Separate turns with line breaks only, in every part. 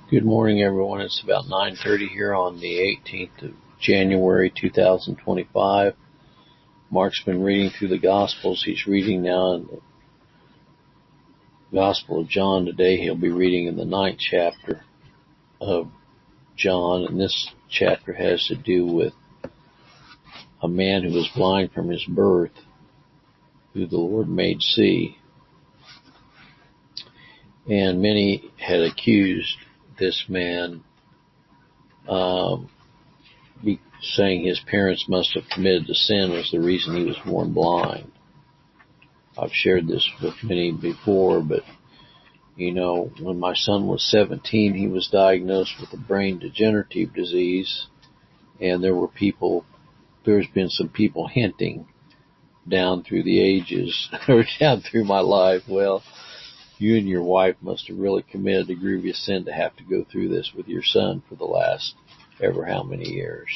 Good morning, everyone. It's about 9:30 here on the 18th of January, 2025. Mark's been reading through the Gospels. He's reading now in the Gospel of John. Today he'll be reading in the 9th chapter of John, and this chapter has to do with a man who was blind from his birth, who the Lord made see. And many had accused this man, saying his parents must have committed a sin was the reason he was born blind. I've shared this with many before, but when my son was 17, he was diagnosed with a brain degenerative disease, and there's been some people hinting down through the ages, or down through my life, well, you and your wife must have really committed a grievous sin to have to go through this with your son for the last ever how many years.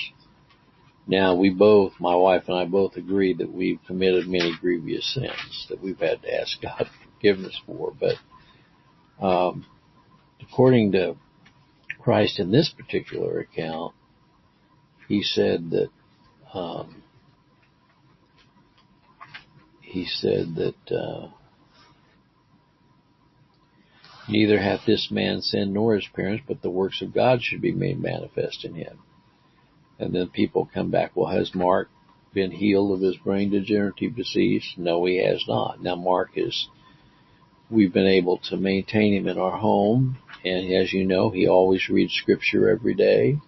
Now, my wife and I both agree that we've committed many grievous sins that we've had to ask God forgiveness for. But according to Christ in this particular account, he said that neither hath this man sinned nor his parents, but the works of God should be made manifest in him. And then people come back, well, has Mark been healed of his brain degenerative disease? No, he has not. Now, we've been able to maintain him in our home, and as you know, he always reads scripture every day,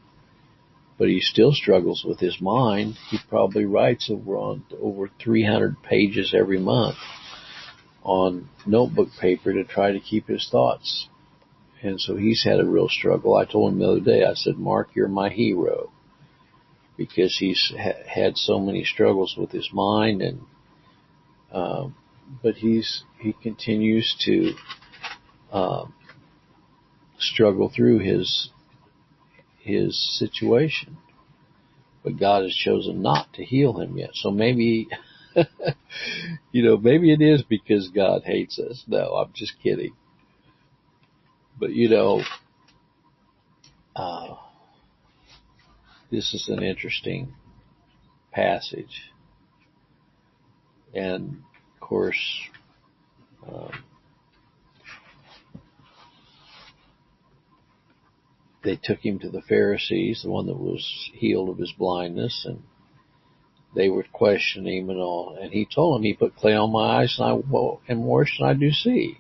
but he still struggles with his mind. He probably writes over 300 pages every month on notebook paper to try to keep his thoughts. And so he's had a real struggle. I told him the other day, I said, Mark, you're my hero, because he's had so many struggles with his mind, and but he continues to struggle through his situation. But God has chosen not to heal him yet. So maybe maybe it is because God hates us. No, I'm just kidding. But this is an interesting passage. And of course, they took him to the Pharisees, the one that was healed of his blindness, and they were questioning him and all. And he told them, he put clay on my eyes, and I am washed, and I do see.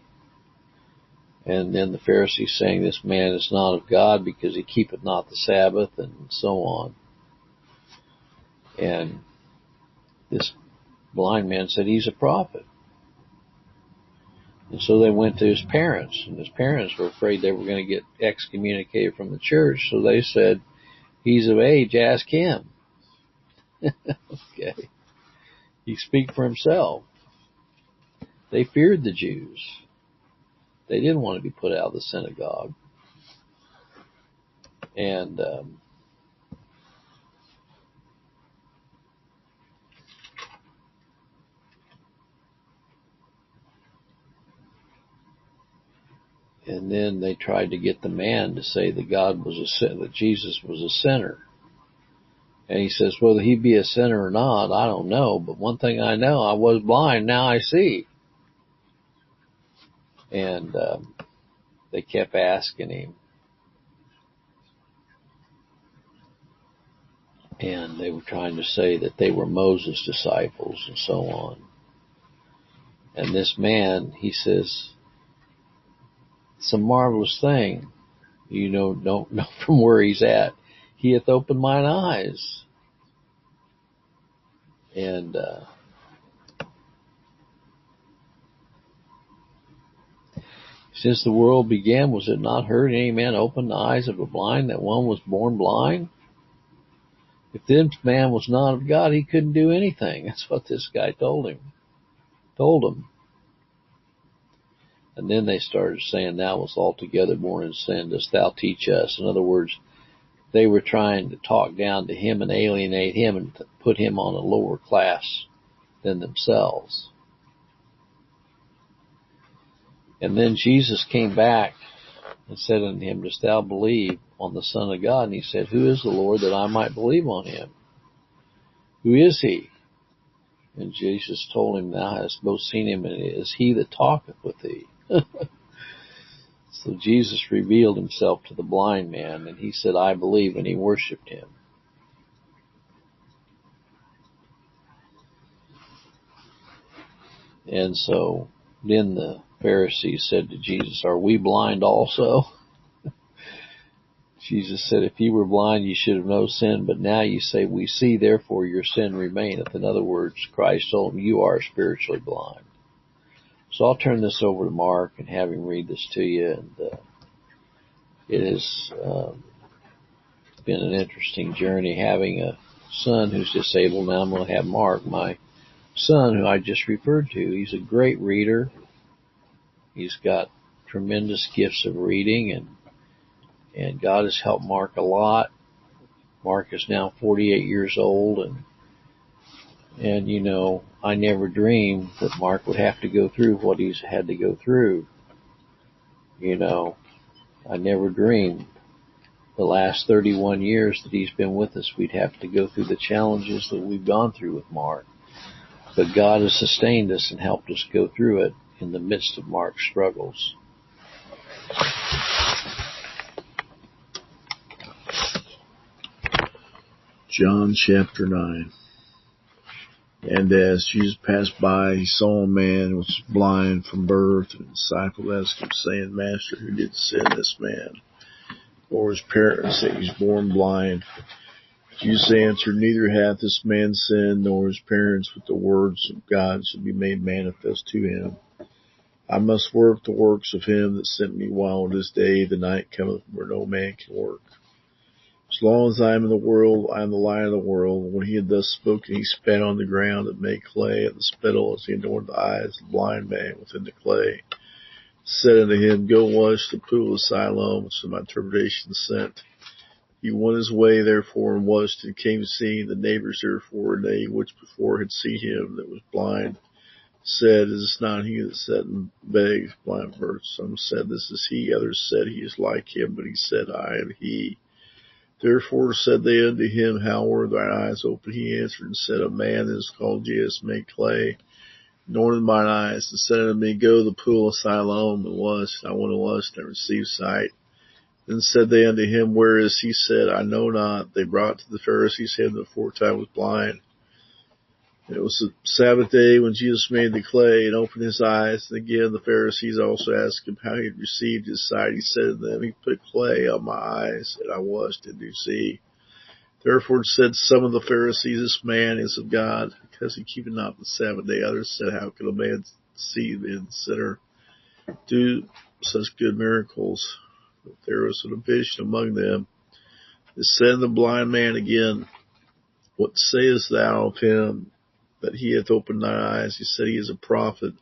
And then the Pharisees saying, this man is not of God, because he keepeth not the Sabbath, and so on. And this blind man said he's a prophet. And so they went to his parents, and his parents were afraid they were going to get excommunicated from the church, so they said, he's of age, ask him. Okay. He speak for himself. They feared the Jews. They didn't want to be put out of the synagogue. And then they tried to get the man to say that Jesus was a sinner. And he says, whether he be a sinner or not, I don't know. But one thing I know, I was blind, now I see. And they kept asking him. And they were trying to say that they were Moses' disciples and so on. And this man, he says, it's a marvelous thing. Don't know from where he's at. He hath opened mine eyes. And since the world began, was it not heard any man open the eyes of a blind, that one was born blind? If this man was not of God, he couldn't do anything. That's what this guy told him. And then they started saying, thou wast altogether born in sin, dost thou teach us? In other words, they were trying to talk down to him and alienate him and put him on a lower class than themselves. And then Jesus came back and said unto him, Dost thou believe on the Son of God? And he said, Who is the Lord, that I might believe on him? Who is he? And Jesus told him, Thou hast both seen him, and it is he that talketh with thee. So Jesus revealed himself to the blind man, and he said, I believe, and he worshipped him. And so then the Pharisees said to Jesus, Are we blind also? Jesus said, If ye were blind, ye should have no sin, but now ye say, We see, therefore your sin remaineth. In other words, Christ told him, You are spiritually blind. So I'll turn this over to Mark and have him read this to you. And it has been an interesting journey having a son who's disabled. Now I'm going to have Mark, my son, who I just referred to. He's a great reader. He's got tremendous gifts of reading, and God has helped Mark a lot. Mark is now 48 years old, and you know, I never dreamed that Mark would have to go through what he's had to go through. You know, I never dreamed the last 31 years that he's been with us, we'd have to go through the challenges that we've gone through with Mark. But God has sustained us and helped us go through it in the midst of Mark's struggles.
John chapter 9. And as Jesus passed by, he saw a man which was blind from birth, and the disciple asked him, saying, Master, who did sin, this man or his parents, that he was born blind? Jesus answered, Neither hath this man sinned, nor his parents, but the words of God should be made manifest to him. I must work the works of him that sent me, while this day the night cometh where no man can work. As long as I am in the world, I am the light of the world. And when he had thus spoken, he spat on the ground and made clay of the spittle, as he anointed the eyes of the blind man within the clay. Said unto him, Go wash the pool of Siloam, which is my interpretation sent. He went his way, therefore, and washed, and came seeing. The neighbors, therefore, and they which before had seen him that was blind, said, Is this not he that sat and begged? Blind birds. Some said, This is he. Others said, He is like him. But he said, I am he. Therefore said they unto him, How were thine eyes opened? He answered and said, A man that is called Jesus made clay, anointed mine eyes, and said unto me, Go to the pool of Siloam and wash. And I went and washed, and received sight. Then said they unto him, Where is he? Said, I know not. They brought to the Pharisees him that aforetime was blind. And it was the Sabbath day when Jesus made the clay and opened his eyes. And again the Pharisees also asked him how he had received his sight. He said to them, He put clay on my eyes, and I washed, and do see. Therefore said some of the Pharisees, This man is of God, because he keepeth not the Sabbath day. Others said, How can a man see the sinner do such good miracles? But there was a division among them. They said to the blind man again, What sayest thou of him that he hath opened thine eyes? He said, He is a prophet.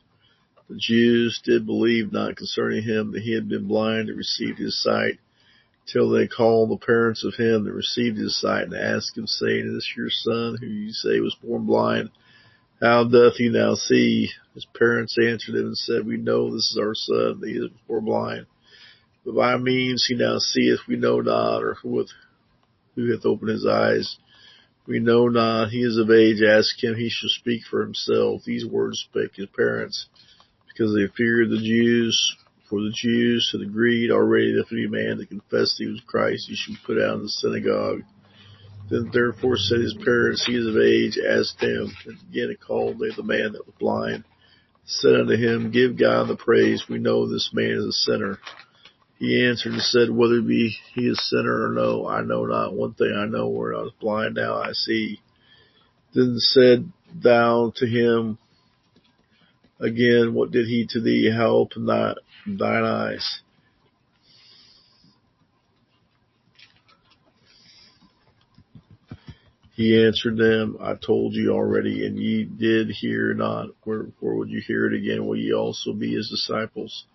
The Jews did believe not concerning him that he had been blind and received his sight, till they called the parents of him that received his sight, and asked him, saying, Is this your son, who you say was born blind? How doth he now see? His parents answered him and said, We know this is our son, that he is born blind. But by means he now seeth, we know not, or who hath opened his eyes. We know not. He is of age. Ask him. He shall speak for himself. These words spake his parents, because they feared the Jews. For the Jews had agreed already that if any man that confessed he was Christ, he should be put out of the synagogue. Then therefore said his parents, He is of age. Ask him. And again called they the man that was blind. Said unto him, Give God the praise. We know this man is a sinner. He answered and said, Whether he a sinner or no, I know not. One thing I know, where I was blind, now I see. Then said thou to him again, What did he to thee? How opened thine eyes? He answered them, I told you already, and ye did hear not. Wherefore would you hear it again? Will ye also be his disciples?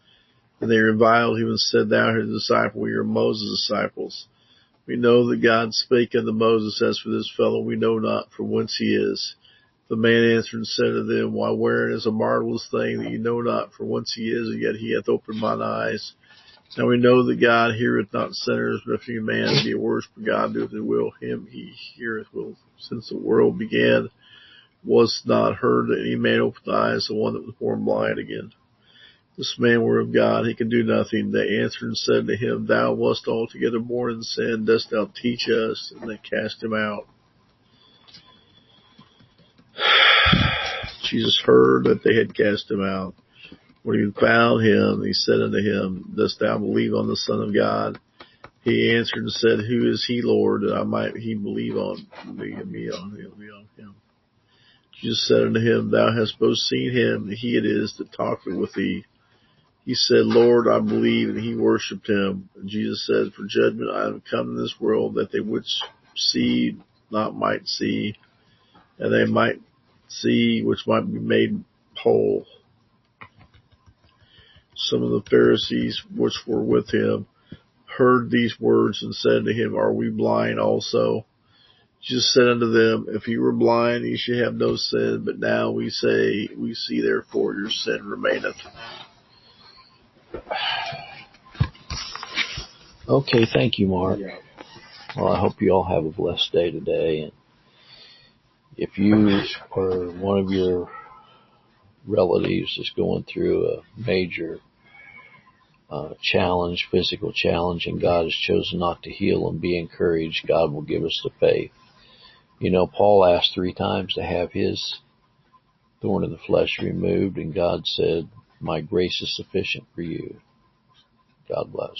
And they reviled him and said, Thou art his disciple, we are Moses' disciples. We know that God spake unto Moses, As for this fellow, we know not from whence he is. The man answered and said to them, Why, wherein is a marvelous thing, that ye know not from whence he is, and yet he hath opened mine eyes. And we know that God heareth not sinners, but if any man be worse, but God doeth his will, him he heareth will. Since the world began, was not heard that any man opened the eyes of one that was born blind again. This man were of God, he could do nothing. They answered and said to him, Thou wast altogether born in sin, dost thou teach us? And they cast him out. Jesus heard that they had cast him out. When he found him, he said unto him, Dost thou believe on the Son of God? He answered and said, Who is he, Lord, that I might he believe on me on him? Jesus said unto him, Thou hast both seen him, and he it is that talketh with thee. He said, Lord, I believe, and he worshipped him. And Jesus said, For judgment I am come in this world, that they which see not might see, and they might see which might be made whole. Some of the Pharisees which were with him heard these words and said to him, Are we blind also? Jesus said unto them, If you were blind, ye should have no sin, but now we say, we see therefore your sin remaineth.
Okay, thank you, Mark. Well, I hope you all have a blessed day today. And if you or one of your relatives is going through a major challenge, physical challenge, and God has chosen not to heal them, be encouraged. God will give us the faith. You know, Paul asked 3 times to have his thorn in the flesh removed, and God said, My grace is sufficient for you. God bless.